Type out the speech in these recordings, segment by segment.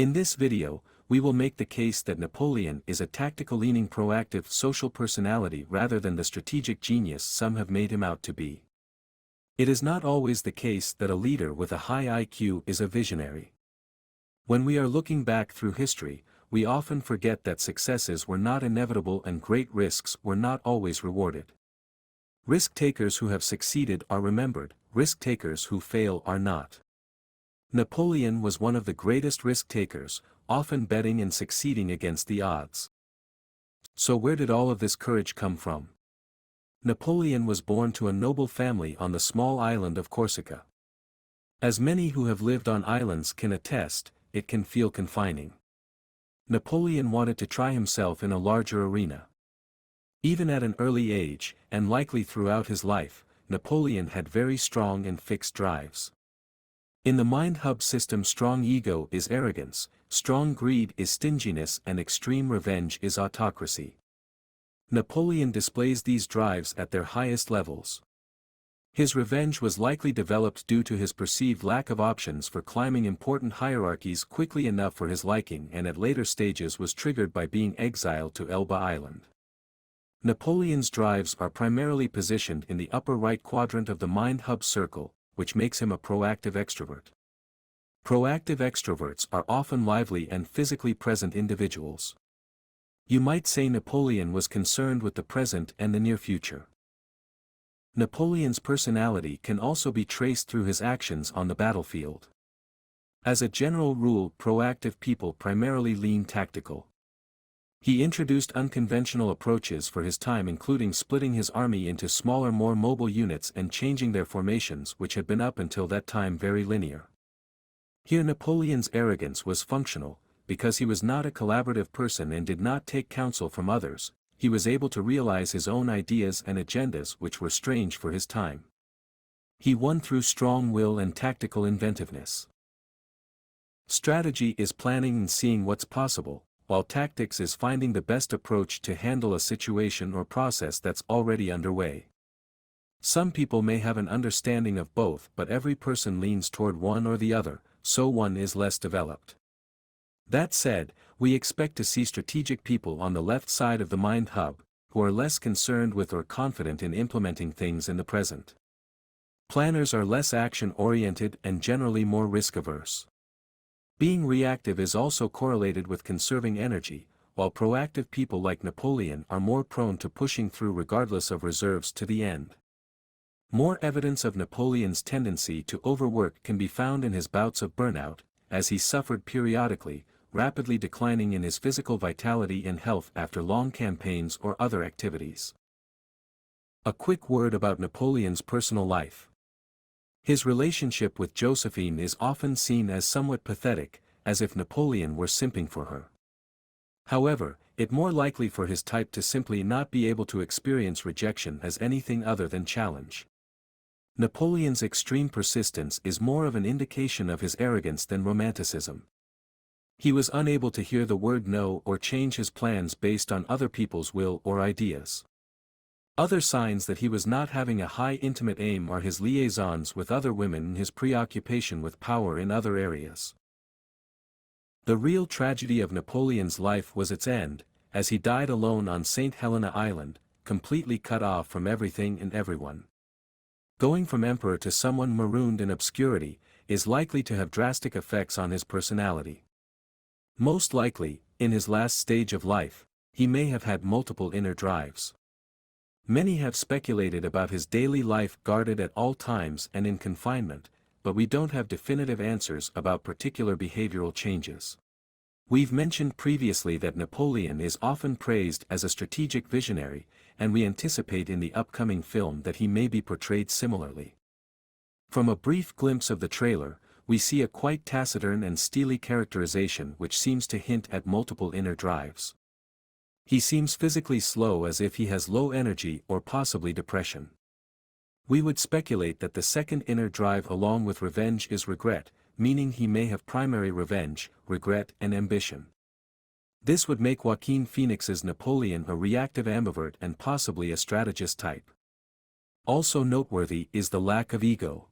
In this video, we will make the case that Napoleon is a tactical-leaning proactive social personality rather than the strategic genius some have made him out to be. It is not always the case that a leader with a high IQ is a visionary. When we are looking back through history, we often forget that successes were not inevitable and great risks were not always rewarded. Risk-takers who have succeeded are remembered, risk-takers who fail are not. Napoleon was one of the greatest risk-takers, often betting and succeeding against the odds. So where did all of this courage come from? Napoleon was born to a noble family on the small island of Corsica. As many who have lived on islands can attest, it can feel confining. Napoleon wanted to try himself in a larger arena. Even at an early age, and likely throughout his life, Napoleon had very strong and fixed drives. In the MindHub system, strong ego is arrogance, strong greed is stinginess, and extreme revenge is autocracy. Napoleon displays these drives at their highest levels. His revenge was likely developed due to his perceived lack of options for climbing important hierarchies quickly enough for his liking, and at later stages was triggered by being exiled to Elba Island. Napoleon's drives are primarily positioned in the upper right quadrant of the MindHub circle, which makes him a proactive extrovert. Proactive extroverts are often lively and physically present individuals. You might say Napoleon was concerned with the present and the near future. Napoleon's personality can also be traced through his actions on the battlefield. As a general rule, proactive people primarily lean tactical. He introduced unconventional approaches for his time, including splitting his army into smaller, more mobile units and changing their formations, which had been up until that time very linear. Here Napoleon's arrogance was functional, because he was not a collaborative person and did not take counsel from others. He was able to realize his own ideas and agendas, which were strange for his time. He won through strong will and tactical inventiveness. Strategy is planning and seeing what's possible, while tactics is finding the best approach to handle a situation or process that's already underway. Some people may have an understanding of both, but every person leans toward one or the other, so one is less developed. That said, we expect to see strategic people on the left side of the MindHub, who are less concerned with or confident in implementing things in the present. Planners are less action-oriented and generally more risk-averse. Being reactive is also correlated with conserving energy, while proactive people like Napoleon are more prone to pushing through regardless of reserves to the end. More evidence of Napoleon's tendency to overwork can be found in his bouts of burnout, as he suffered periodically, rapidly declining in his physical vitality and health after long campaigns or other activities. A quick word about Napoleon's personal life. His relationship with Josephine is often seen as somewhat pathetic, as if Napoleon were simping for her. However, it's more likely for his type to simply not be able to experience rejection as anything other than challenge. Napoleon's extreme persistence is more of an indication of his arrogance than romanticism. He was unable to hear the word no or change his plans based on other people's will or ideas. Other signs that he was not having a high intimate aim are his liaisons with other women and his preoccupation with power in other areas. The real tragedy of Napoleon's life was its end, as he died alone on St. Helena Island, completely cut off from everything and everyone. Going from emperor to someone marooned in obscurity is likely to have drastic effects on his personality. Most likely, in his last stage of life, he may have had multiple inner drives. Many have speculated about his daily life guarded at all times and in confinement, but we don't have definitive answers about particular behavioral changes. We've mentioned previously that Napoleon is often praised as a strategic visionary, and we anticipate in the upcoming film that he may be portrayed similarly. From a brief glimpse of the trailer, we see a quite taciturn and steely characterization which seems to hint at multiple inner drives. He seems physically slow, as if he has low energy or possibly depression. We would speculate that the second inner drive along with revenge is regret, meaning he may have primary revenge, regret and ambition. This would make Joaquin Phoenix's Napoleon a reactive ambivert and possibly a strategist type. Also noteworthy is the lack of ego.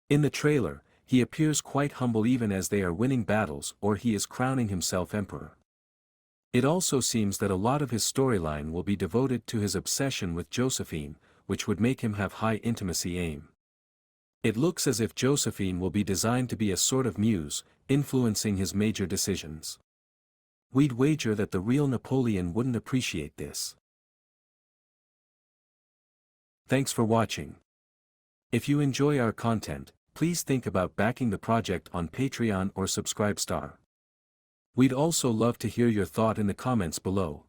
In the trailer, He appears quite humble even as they are winning battles or he is crowning himself emperor. It also seems that a lot of his storyline will be devoted to his obsession with Josephine, which would make him have high intimacy aim. It looks as if Josephine will be designed to be a sort of muse, influencing his major decisions. We'd wager that the real Napoleon wouldn't appreciate this. Thanks for watching. If you enjoy our content, please think about backing the project on Patreon or Subscribestar. We'd also love to hear your thought in the comments below.